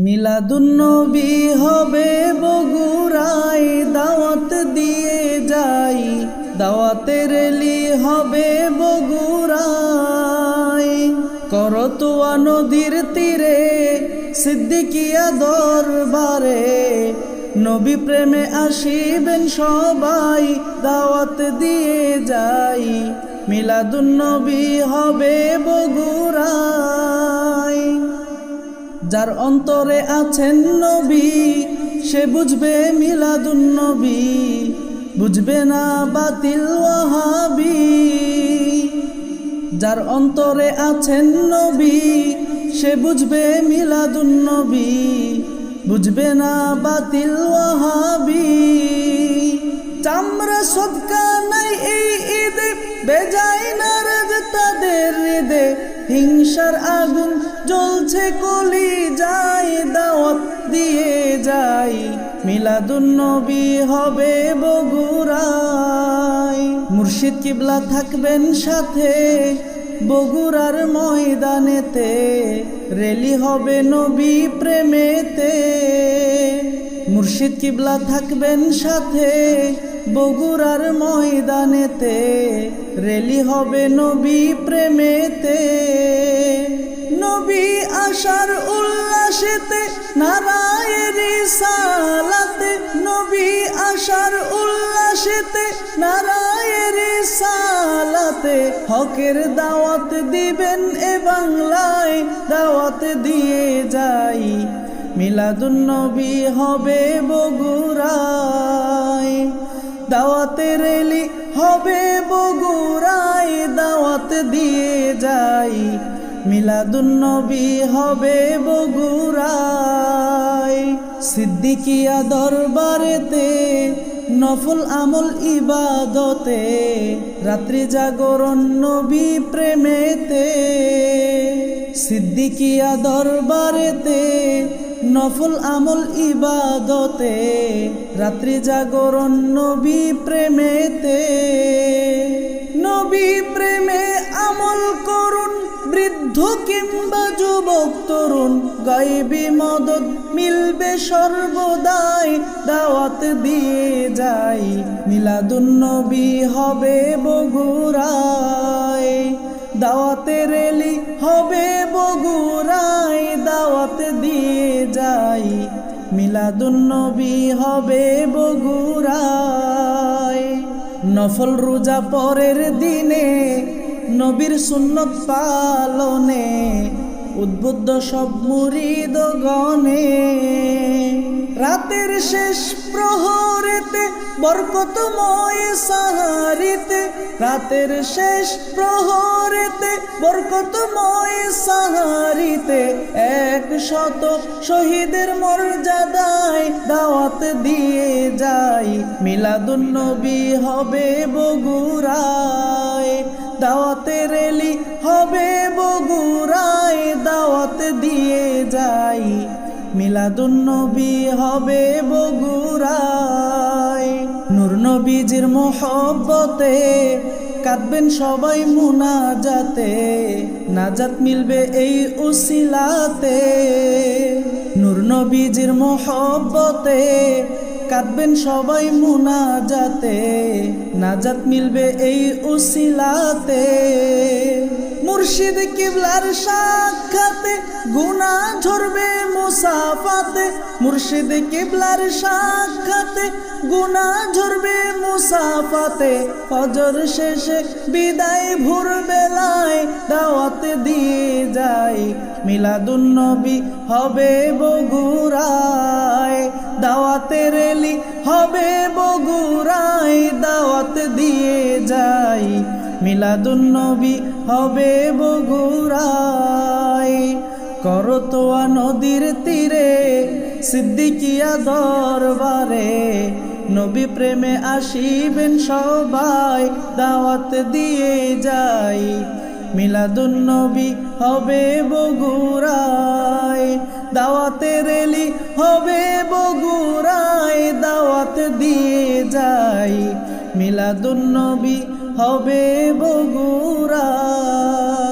মিলাদুন্নবী হবে বগুড়ায়, দাওয়াত দিয়ে যাই, দাওয়াতের লি হবে বগুড়ায়। করতোয়া নদীর তীরে সিদ্দিকিয়া দরবারে, নবী প্রেমে আসিবেন সবাই, দাওয়াত দিয়ে যাই, মিলাদুন্নবী হবে বগুড়ায়। যার অন্তরে আছেন নবী, সে বুঝবে মিলাদুন্নবী, বুঝবে না বাতিল ওয়াহাবি। যার অন্তরে আছেন নবী, সে বুঝবে মিলাদুন্নবী, বুঝবে না বাতিল ওয়াহাবি। চামড়া সদকা নাই এই ঈদে, বেজায় নারাজ তাদের হৃদে, হিংসার আগুন জ্বলছে কলি যায়, দাওয়াত দিয়ে যাই, মিলাদুন্নবী হবে বগুড়ায়। মুর্শিদ কিবলা থাকবেন সাথে বগুড়ার ময়দানেতে, রেলি হবে নবী প্রেমেতে। মুর্শিদ কিবলা থাকবেন সাথে বগুড়ার ময়দানেতে, রেলি হবে নবী প্রেমেতে। নবী আসার উল্লাসেতে, নারায়ে রিসালাতে, নবী আসার উল্লাসেতে, নারায়ে রিসালাতে, হকের দাওয়াত দিবেন এ বাংলায়, দাওয়াত দিয়ে যাই, মিলাদুন্নবী হবে বগুড়ায়। দাওয়াতের রেলি হবে বগুড়ায়, দাওয়াত দিয়ে যাই, মিলাদুন্নবী হবে বগুড়ায়। সিদ্দিকিয়া দরবারেতে নফল আমল ইবাদতে, রাত্রি জাগরণ নবী প্রেমেতে। সিদ্দিকিয়া দরবারেতে নফল আমল ইবাদতে, রাত্রি জাগরণ নবী প্রেমেতে। নবী প্রেমে আমল করুন, বৃদ্ধ কিংবা যুবক তরুণ, গায়বী মদদ মিলবে সর্বদাই, দাওয়াত দিয়ে যাই, মিলাদুন্নবী হবে বগুড়ায়। দাওয়াতের রেলি হবে বগুড়ায়, দাওয়াত দিয়ে যাই, মিলাদুন্নবী হবে বগুড়ায়। নফল রোজা পরের দিনে, নবীর সুন্নত পালনে, উদ্বুদ্ধ সব মুরিদ গণে। রাতের শেষ প্রহরেতে, বরকতময় সাহারিতে, রাতের শেষ প্রহরেতে, বরকতময় সাহারিতে, 100 শহীদের মর্যাদায়, দাওয়াত দিয়ে যাই, মিলাদুন্নবী হবে বগুড়ায়। দাওয়াতের রেলি হবে বগুড়ায়, দাওয়াত দিয়ে যাই, মিলাদুন্নবী হবে বগুড়ায়। নূর নবীজির মোহব্বতে কাঁদবেন সবাই মুনাজাতে, নাজাত মিলবে এই উসিলাতে। নূর নবীজির মোহব্বতে কাঁদবেন সবাই মুনাজাতে, নাজাত মিলবে এই উসিলাতে। মুর্শিদ কিবলার সাক্ষাতে গুনাহ ঝরবে মুসাফাতে, মুর্শিদ কিবলার সাক্ষাতে গুনাহ ঝরবে মুসাফাতে। ফজর শেষে বিদায় ভোর বেলায়, দাওয়াত দিয়ে যাই, মিলাদুন্নবী হবে বগুড়ায়। দাওয়াতের রেলি হবে বগুড়ায়, দাওয়াত দিয়ে যাই, মিলাদুন্নবী হবে বগুড়ায়। করতোয়া নদীর তীরে সিদ্দিকিয়া দরবারে, নবী প্রেমে আসিবেন সবাই, দাওয়াত দিয়ে যাই, মিলাদুন্নবী হবে বগুড়ায়। দাওয়াতের রেলি হবে বগুড়ায়, দাওয়াত দিয়ে যাই, মিলাদুন্নবী হবে বগুড়ায়।